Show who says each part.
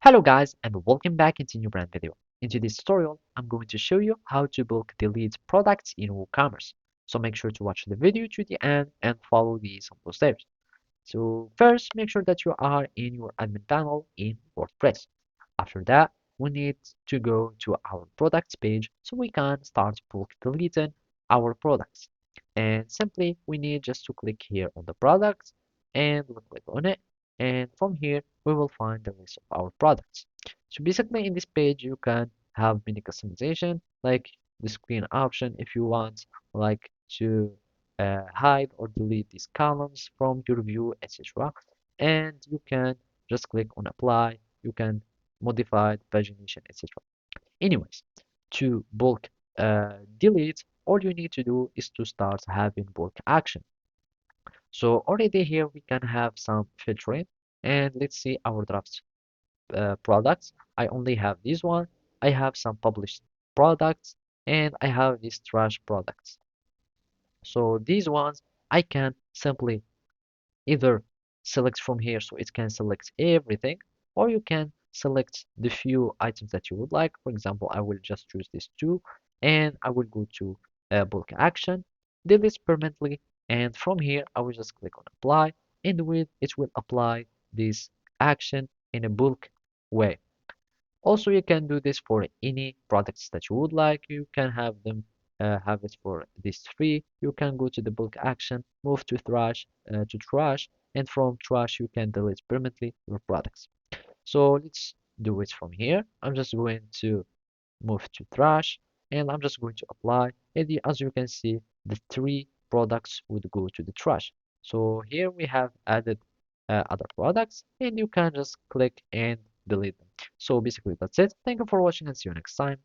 Speaker 1: Hello guys and welcome back into a new brand video. In today's tutorial, I'm going to show you how to bulk delete products in WooCommerce. So make sure to watch the video to the end and follow the simple steps. So first, make sure that you are in your admin panel in WordPress. After that, we need to go to our products page so we can start bulk deleting our products. And simply, we need just to click here on the products and we'll click on it. And from here, we will find the list of our products. So basically, in this page, you can have many customization, like the screen option if you want, like to hide or delete these columns from your view, etc. And you can just click on apply. You can modify the pagination, etc. Anyways, to bulk delete, all you need to do is to start having bulk action. So already here we can have some filtering, and let's see our drafts products. I only have this one. I have some published products, and I have these trash products. So these ones I can simply either select from here so it can select everything, or you can select the few items that you would like. For example, I will just choose these two and I will go to bulk action, delete permanently, and from here I will just click on apply, and with it will apply this action in a bulk way. Also, you can do this for any products that you would like. You can have them have it for these three. You can go to the bulk action, move to trash, and from trash you can delete permanently your products. So let's do it from here. I'm just going to move to trash, and I'm just going to apply. And as you can see, the three products would go to the trash. So here we have added other products, and you can just click and delete them. So basically that's it. Thank you for watching and see you next time.